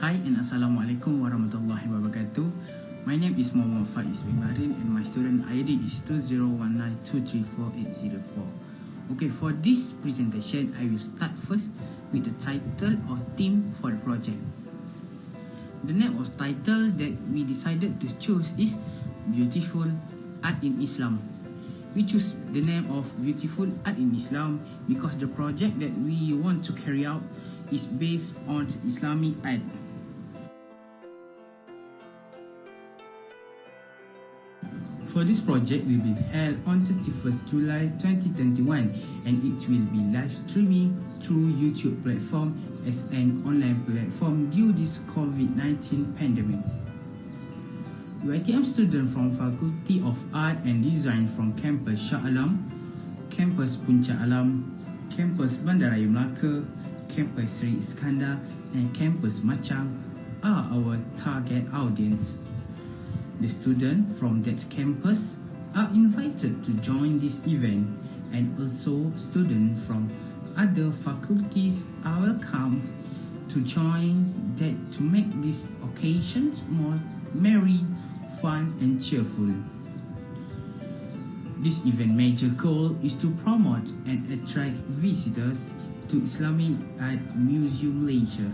Hi and Assalamualaikum warahmatullahi wabarakatuh. My name is Muhammad Faiz bin Bahrain and my student ID is 2019234804. Okay, for this presentation, I will start first with the title or theme for the project. The name of title that we decided to choose is Beautiful Art in Islam. We choose the name of Beautiful Art in Islam because the project that we want to carry out is based on Islamic art. For this project will be held on 31st July 2021 and it will be live streaming through YouTube platform as an online platform due to this COVID-19 pandemic. UiTM students from Faculty of Art and Design from Campus Shah Alam, Campus Puncak Alam, Campus Bandaraya Melaka, Campus Seri Iskandar and Campus Machang are our target audience. The students from that campus are invited to join this event and also students from other faculties are welcome to join that to make these occasions more merry, fun and cheerful. This event major goal is to promote and attract visitors to Islamic Art Museum Malaysia.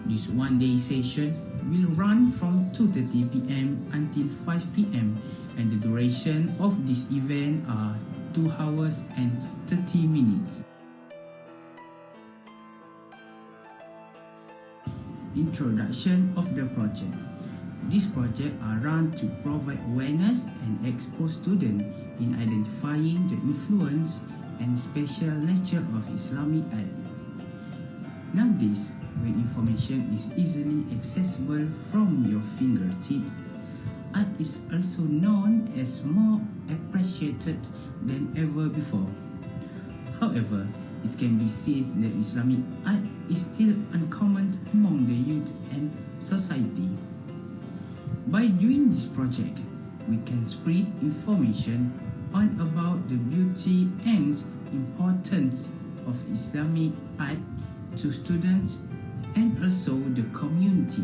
This one-day session will run from 2:30 p.m. until 5 p.m. and the duration of this event are 2 hours and 30 minutes. Introduction of the project. This project are run to provide awareness and expose students in identifying the influence and special nature of Islamic art. Nowadays, when information is easily accessible from your fingertips, art is also known as more appreciated than ever before. However, it can be said that Islamic art is still uncommon among the youth and society. By doing this project, we can spread information on about the beauty and importance of Islamic art to students and also the community.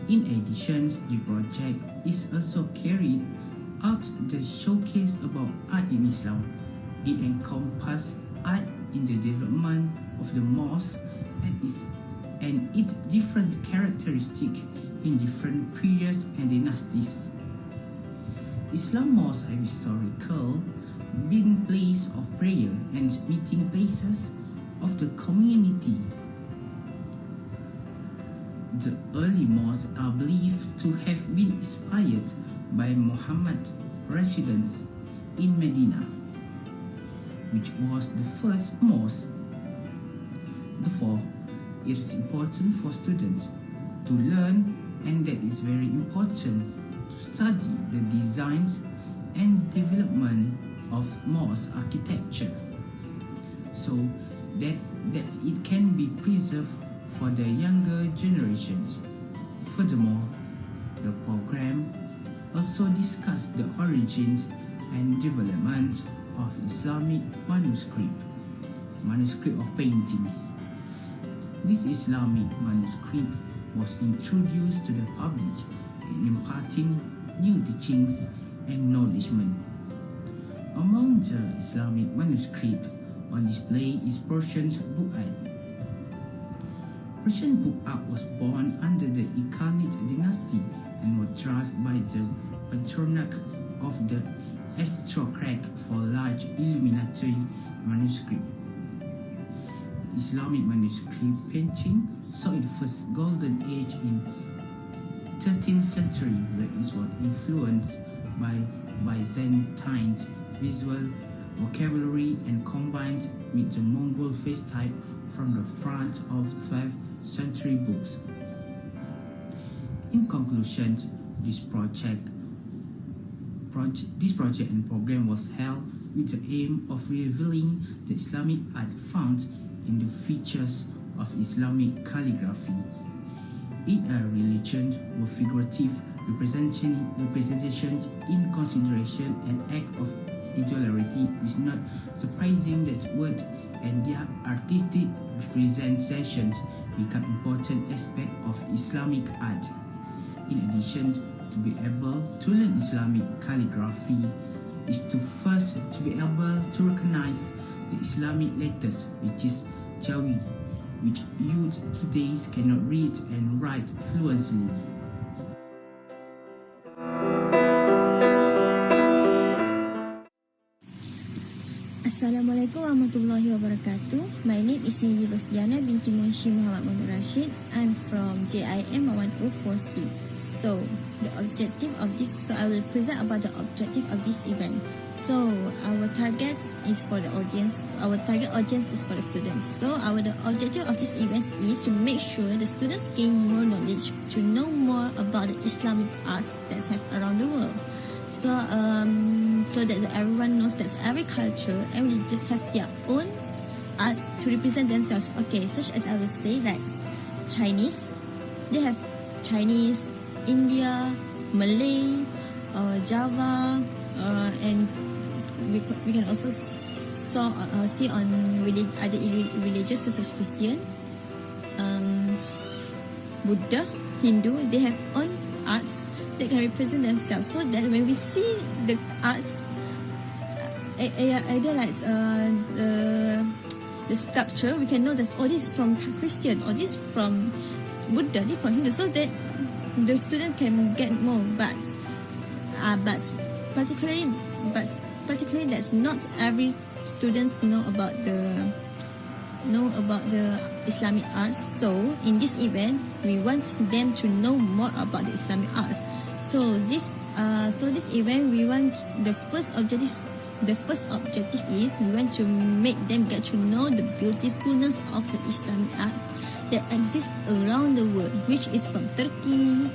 In addition, the project is also carried out the showcase about art in Islam. It encompasses art in the development of the mosque and its different characteristics in different periods and dynasties. Islam mosques are historical being place of prayer and meeting places of the community. The early mosques are believed to have been inspired by Muhammad's residence in Medina, which was the first mosque. Therefore, it is important for students to learn, and that is very important to study the designs and development of mosque architecture so that it can be preserved for the younger generations. Furthermore, the program also discussed the origins and development of Islamic manuscript of painting. This Islamic manuscript was introduced to the public in imparting new teachings and knowledge. Among the Islamic manuscript on display is Persian book art. Persian book art was born under the Islamic dynasty and was derived by the patronage of the aristocrat for large illuminatory manuscript. Islamic manuscript painting saw its first golden age in 13th century where it was influenced by Byzantine visual vocabulary and combined with the Mongol face type from the front of 12th century books. In conclusion, this project and program was held with the aim of revealing the Islamic art found in the features of Islamic calligraphy. In a religion or figurative representation in consideration an act of idolatry, is not surprising that word and their artistic representations become important aspects of Islamic art. In addition, to be able to learn Islamic calligraphy is to first to be able to recognize the Islamic letters, which is Jawi, which youth today cannot read and write fluently. Assalamualaikum warahmatullahi wabarakatuh. My name is Niji Rosdiana binti Munshi Muhammad Munir Rashid. I'm from JIM1104C. So I will present about the objective of this event. So our target is for the audience. Our target audience is for the students. So the objective of this event is to make sure the students gain more knowledge, to know more about the Islamic arts that have around the world. So that everyone knows that every culture and will just have their own arts to represent themselves. Okay, such as I will say that Chinese, they have Chinese, India, Malay, Java, and we can also see on other religions such as Christian, Buddha, Hindu. They have own arts that can represent themselves, so that when we see the arts, either like the sculpture, we can know that this is from Christian or this from Buddha, this from Hindu, so that the student can get more. But particularly that's not every students know about the Islamic arts. So in this event, we want them to know more about the Islamic arts. So this event, we want the first objective is we want to make them get to know the beautifulness of the Islamic arts that exist around the world, which is from Turkey,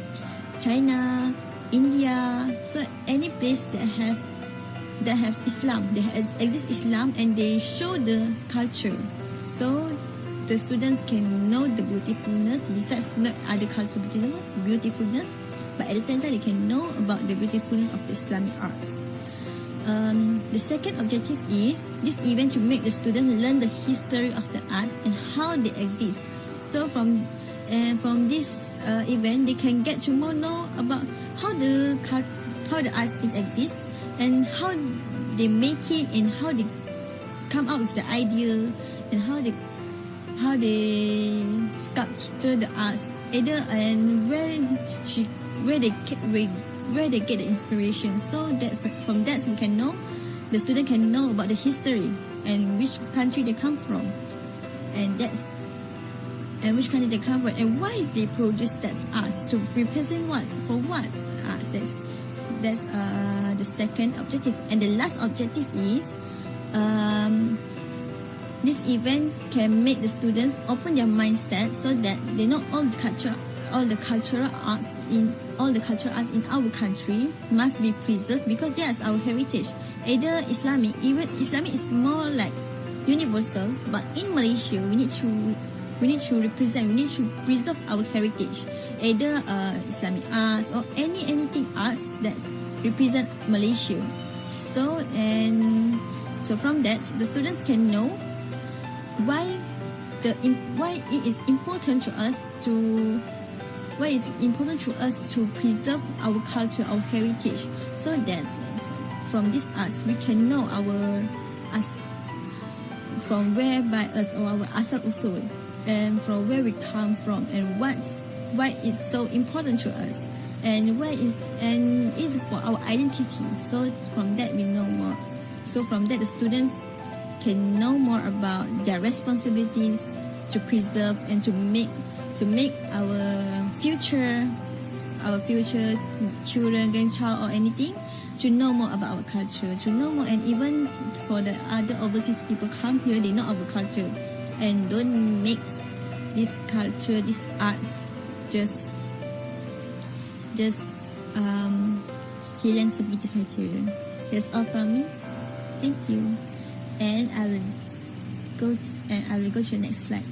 China, India. So any place that have Islam, they exist Islam, and they show the culture. So the students can know the beautifulness besides not other culture beautifulness, but at the same time they can know about the beautifulness of the Islamic arts. The second objective is this event to make the students learn the history of the arts and how they exist. So from this event, they can get to more know about how the arts exist and how they make it and how they come up with the idea and how they sculpture the arts, and where they get the inspiration, so that from that we can know, the student can know about the history and which country they come from, and which country they come from, and why they produce that arts, to represent what, for what arts. That's the second objective. And the last objective is this event can make the students open their mindset, so that they know all the cultural arts in our country must be preserved, because that's our heritage. Either Islamic is more like universal, but in Malaysia we need to preserve our heritage. Either Islamic arts or anything arts that represent Malaysia. So from that, the students can know why it is important to us to preserve our culture, our heritage, so that from these arts we can know us from where by us, or our asal usul, and from where we come from, and why it's so important to us, and is for our identity. So from that we know more. So from that the students can know more about their responsibilities to preserve and to make our future children, grandchild, or anything, to know more about our culture, to know more. And even for the other overseas people come here, they know our culture, and don't mix this culture, this arts, just hilang sebegitu saja. That's all from me. Thank you, and I will go to the next slide.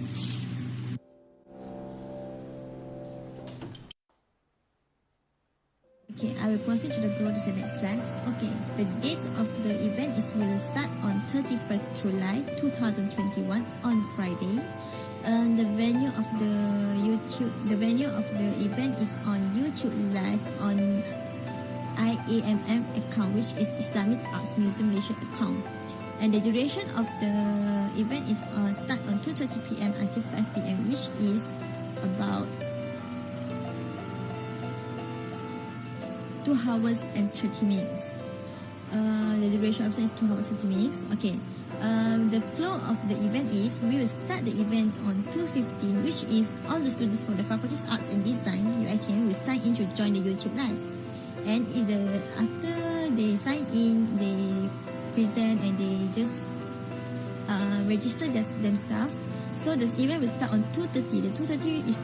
Okay, I will proceed to go to the next slide. Okay, the date of the event will start on 31st July 2021 on Friday. The venue of the event is on YouTube Live on IMD227 account, which is Islamic Arts Museum Malaysia account. And the duration of the event is start on 2:30 p.m. until 5 p.m., which is about 2 hours and 30 minutes. The duration of the 2 hours and 30 minutes. Okay. The flow of the event is we will start the event on 2:15, which is all the students from the Faculty of Arts and Design (UITM) will sign in to join the YouTube Live. And after they sign in, they present and they just register themselves. So this event will start on 2:30. The 2:30 is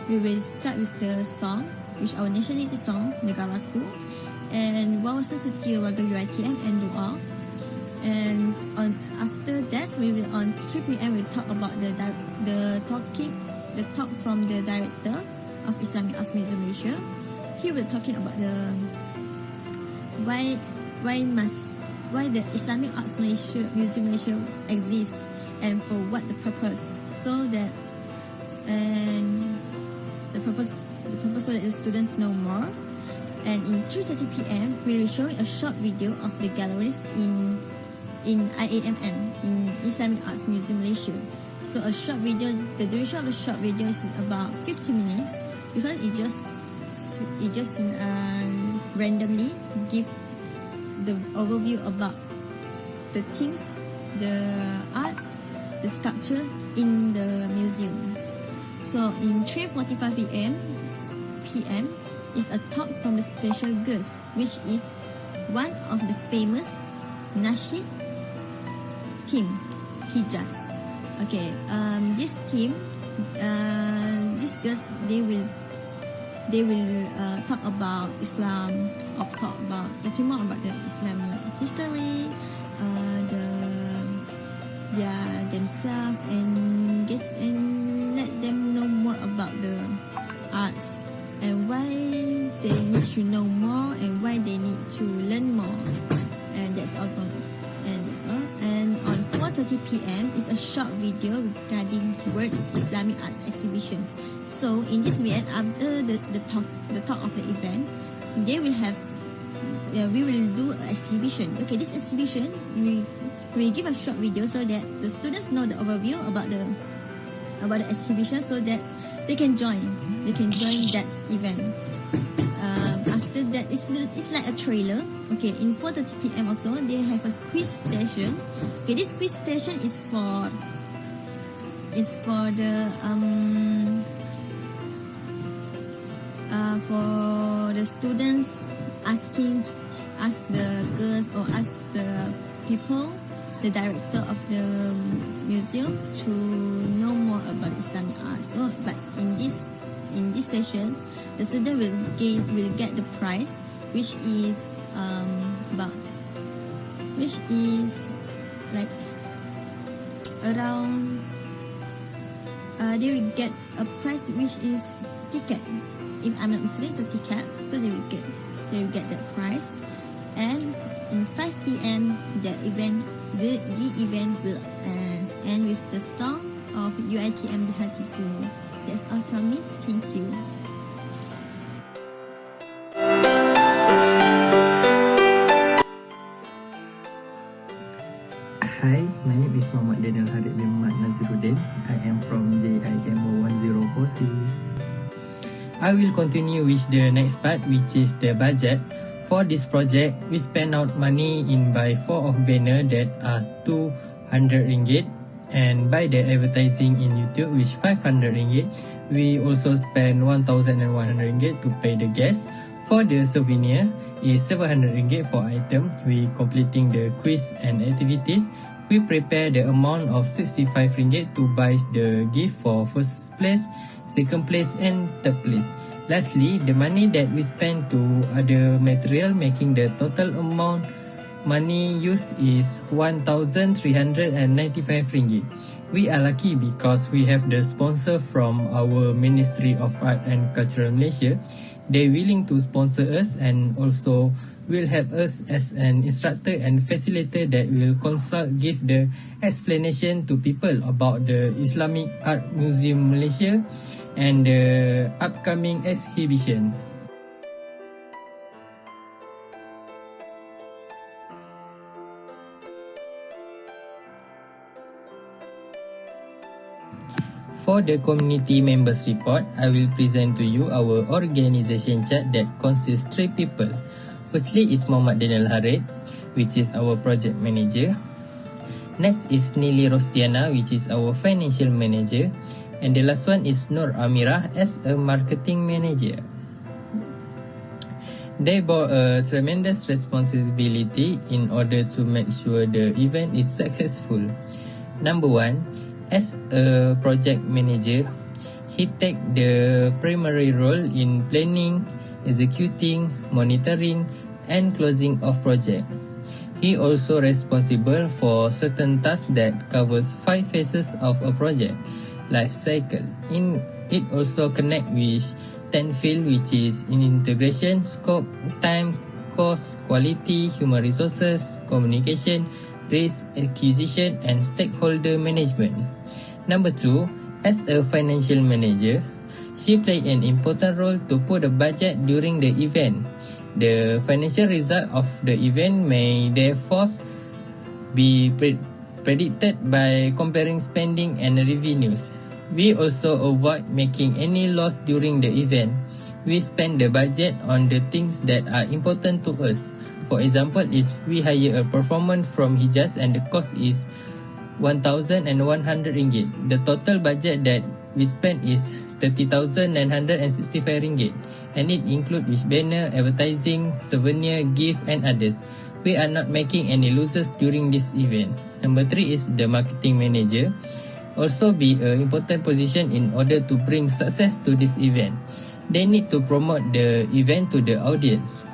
we will start with the song, which our nationality song, Negaraku, and Wawasan Setia Warga UiTM and Doa. And after that, we will on 3 p.m. we'll talk about the talk from the director of Islamic Arts Museum Malaysia. He will talking about the why the Islamic Arts Museum Malaysia exists and for what the purpose. So that and the purpose so that the students know more. And in 3:30 p.m. we will show a short video of the galleries in IAMM, in Islamic Arts Museum Malaysia. So a short video, the duration of the short video is about 50 minutes because it just randomly give the overview about the things, the arts, the sculpture in the museums. So in 3:45 p.m. is a talk from the special guest, which is one of the famous Nasheed team, Hijaz. Okay, this team, this girls, they will talk about Islam, or talking more about the Islamic history, themselves, and let them know more about the arts and why they need to know more and why they need to learn more. And that's all from it. And that's all. And on 4:30 p.m. is a short video regarding World Islamic Arts exhibitions. So in this event, after the talk of the event, we will do an exhibition. Okay, this exhibition we give a short video so that the students know the overview about the exhibition, so that they can join that event. After that, it's like a trailer. Okay, in 4:30 p.m. also they have a quiz session. Okay, this quiz session is for the students ask the girls or ask the people, the director of the museum, to know more about Islamic art. So, but in this session, the student will get the prize, which is like around. They will get a prize which is ticket. If I'm not mistaken, it's a ticket. So they will get that prize. And in 5 p.m. the event will end with the song of UiTM The Hatiku. That's all from me. Thank you. Hi, my name is Muhammad Daniel Harith bin Mat Naziruddin. I am from JIM1104C. I will continue with the next part, which is the budget. For this project, we spend out money in buy 4 of banner that are 200 ringgit, and buy the advertising in YouTube, which 500 ringgit. We also spend 1,100 ringgit to pay the guests. For the souvenir, is 700 ringgit for item. We completing the quiz and activities. We prepare the amount of 65 ringgit to buy the gift for first place, second place, and third place. Lastly, the money that we spend to other material, making the total amount money used is 1,395 ringgit. We are lucky because we have the sponsor from our Ministry of Art and Culture Malaysia. They're willing to sponsor us and also will help us as an instructor and facilitator that will give the explanation to people about the Islamic Art Museum Malaysia and the upcoming exhibition. For the community members report, I will present to you our organization chart that consists 3 people. Firstly is Muhammad Daniel Harid, which is our project manager. Next is Nili Rostiana, which is our financial manager. And the last one is Nur Amirah as a marketing manager. They bore a tremendous responsibility in order to make sure the event is successful. Number 1, as a project manager, he take the primary role in planning, executing, monitoring, and closing of project. He also responsible for certain tasks that covers 5 phases of a project life cycle. In it also connect with 10 field, which is in integration, scope, time, cost, quality, human resources, communication, risk acquisition, and stakeholder management. Number 2, as a financial manager, she played an important role to put a budget during the event. The financial result of the event may therefore be predicted by comparing spending and revenues. We also avoid making any loss during the event. We spend the budget on the things that are important to us. For example, is we hire a performer from Hijaz and the cost is 1,100 ringgit. The total budget that we spend is 30,965 ringgit, and it includes with banner, advertising, souvenir, gift, and others. We are not making any losses during this event. Number 3 is the marketing manager. Also be an important position in order to bring success to this event. They need to promote the event to the audience.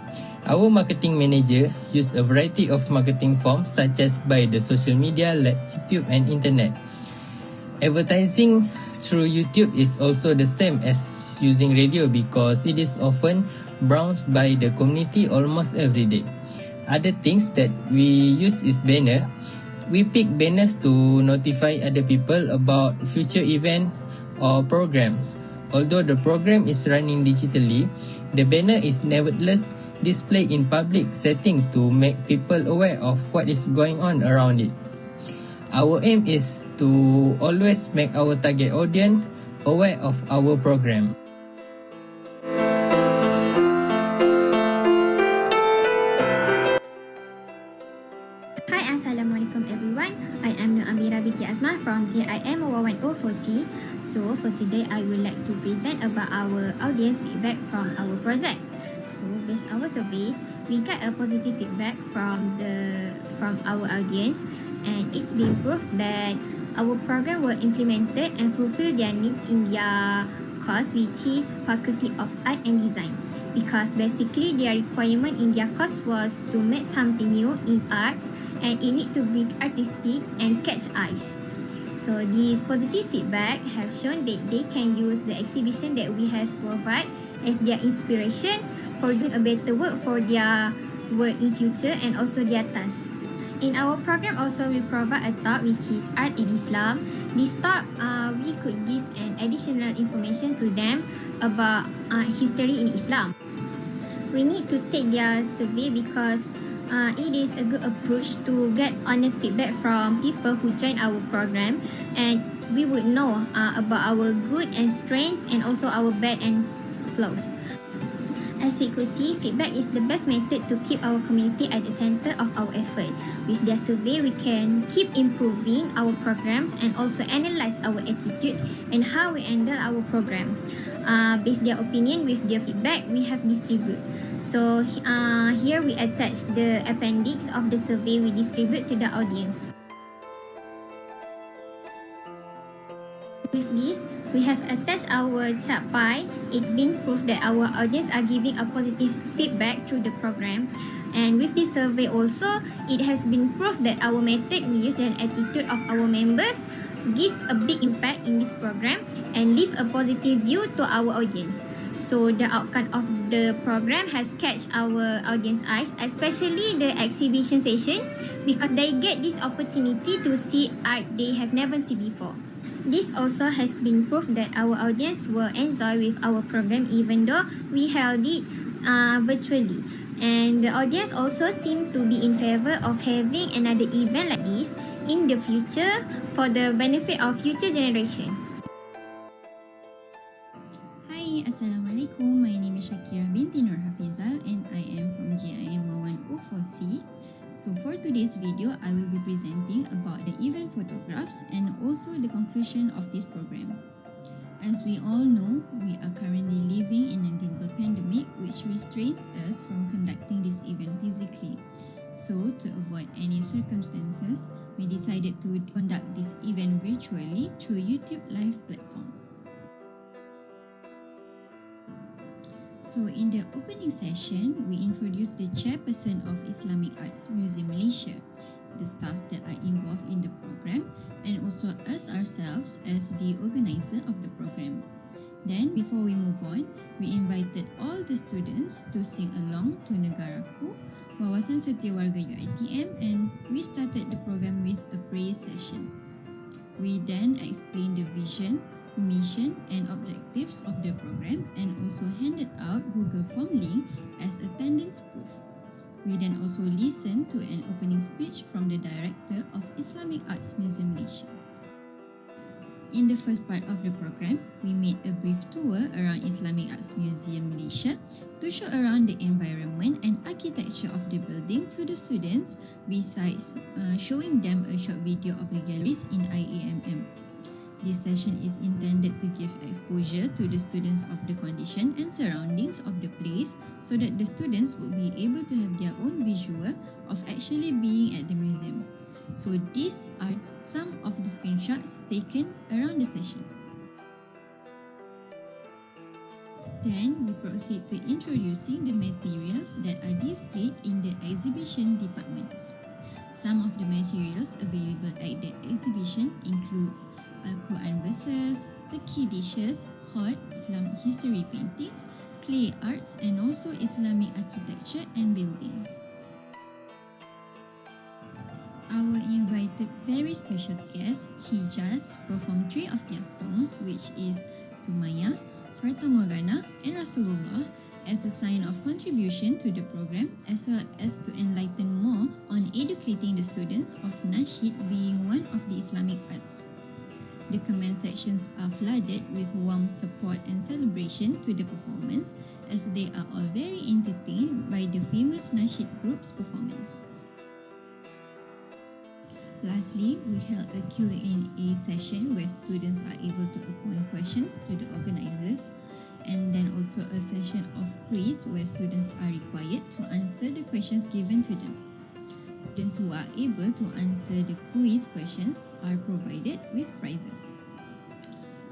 Our marketing manager use a variety of marketing forms such as by the social media like YouTube and internet. Advertising through YouTube is also the same as using radio because it is often browsed by the community almost every day. Other things that we use is banner. We pick banners to notify other people about future event or programs. Although the program is running digitally, the banner is nevertheless displayed in public setting to make people aware of what is going on around it. Our aim is to always make our target audience aware of our program. Hi, Assalamualaikum everyone. I am Nur Amirah binti Azmah from JIM1104C. So for today, I would like to present about our audience feedback from our project. So based on our surveys, we got a positive feedback from our audience, and it's been proved that our program were implemented and fulfill their needs in their course, which is Faculty of Art and Design. Because basically their requirement in their course was to make something new in arts, and it need to be artistic and catch eyes. So this positive feedback have shown that they can use the exhibition that we have provide as their inspiration for doing a better work for their work in future and also their task. In our program also we provide a talk which is Art in Islam. This talk we could give an additional information to them about history in Islam. We need to take their survey because it is a good approach to get honest feedback from people who join our program, and we would know about our good and strengths and also our bad and flaws. As we could see, feedback is the best method to keep our community at the center of our effort. With their survey, we can keep improving our programs and also analyze our attitudes and how we handle our program. Based their opinion with their feedback, we have distributed. So here we attach the appendix of the survey we distribute to the audience. With this, we have attached our chart pie. It been proved that our audience are giving a positive feedback through the program. And with this survey also, it has been proved that our method we use and attitude of our members give a big impact in this program and leave a positive view to our audience. So the outcome of the program has catch our audience eyes, especially the exhibition session, because they get this opportunity to see art they have never seen before. This also has been proof that our audience will enjoy with our program even though we held it virtually. And the audience also seem to be in favor of having another event like this in the future for the benefit of future generation. Hi, Assalamualaikum. My name is Shakira binti Nur Hafizal and I am from JIM1104C. So for today's video, I will be presenting about the event photographs and also the conclusion of this program. As we all know, we are currently living in a global pandemic which restrains us from conducting this event physically. So to avoid any circumstances, we decided to conduct this event virtually through YouTube live platform. So in the opening session, we introduced the chairperson of Islamic Arts Museum Malaysia, the staff that are involved in the program, and also us ourselves as the organizer of the program. Then, before we move on, we invited all the students to sing along to Negaraku, Wawasan Setiawarga UiTM, and we started the program with a prayer session. We then explained the vision, mission and objectives of the program and also handed out Google Form link as attendance proof. We then also listened to an opening speech from the director of Islamic Arts Museum Malaysia. In the first part of the program, we made a brief tour around Islamic Arts Museum Malaysia to show around the environment and architecture of the building to the students, besides showing them a short video of the galleries in IAMM. This session is intended to give exposure to the students of the condition and surroundings of the place so that the students will be able to have their own visual of actually being at the museum. So these are some of the screenshots taken around the session. Then we proceed to introducing the materials that are displayed in the exhibition departments. Some of the materials available at the exhibition includes Al-Quran verses, the key dishes, hot Islamic history paintings, clay arts and also Islamic architecture and buildings. Our invited very special guest, Hijaz, performed 3 of their songs, which is Sumaya, Fata Morgana and Rasulullah, as a sign of contribution to the program as well as to enlighten more on educating the students of Nasheed being one of the Islamic arts. The comment sections are flooded with warm support and celebration to the performance as they are all very entertained by the famous Nasheed group's performance. Lastly, we held a Q&A session where students are able to appoint questions to the organizers, and then also a session of quiz where students are required to answer the questions given to them. Students who are able to answer the quiz questions are provided with prizes.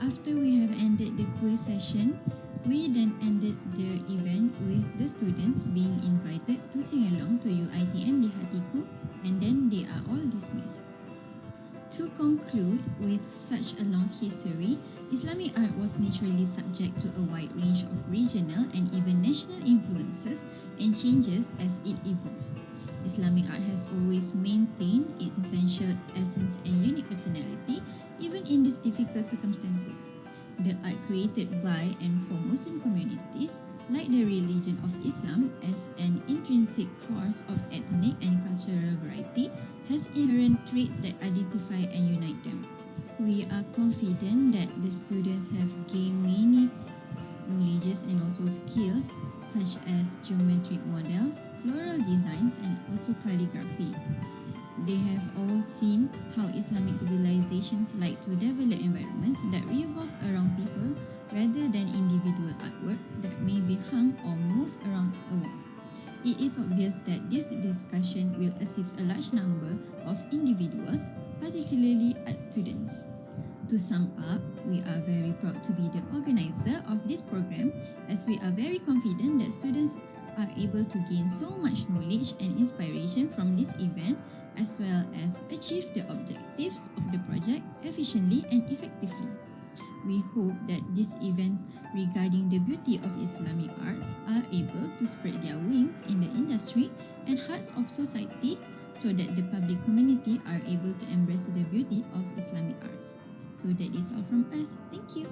After we have ended the quiz session, we then ended the event with the students being invited to sing along to UiTM di Hatiku, and then they are all dismissed. To conclude, with such a long history, Islamic art was naturally subject to a wide range of regional and even national influences and changes as it evolved. Islamic art has always maintained its essential essence and unique personality, even in these difficult circumstances. The art created by and for Muslim communities, like the religion of Islam as an intrinsic force of ethnic and cultural variety, has inherent traits that identify and unite them. We are confident that the students have gained many knowledges and also skills such as geometric models, floral designs and also calligraphy. They have all seen how Islamic civilizations like to develop environments that revolve around people rather than individual artworks that may be hung or moved around a wall. It is obvious that this discussion will assist a large number of individuals, particularly art students. To sum up, we are very proud to be the organizer of this program, as we are very confident that students are able to gain so much knowledge and inspiration from this event, as well as achieve the objectives of the project efficiently and effectively. We hope that these events regarding the beauty of Islamic arts are able to spread their wings in the industry and hearts of society so that the public community are able to embrace the beauty of Islamic arts. So that is all from us. Thank you.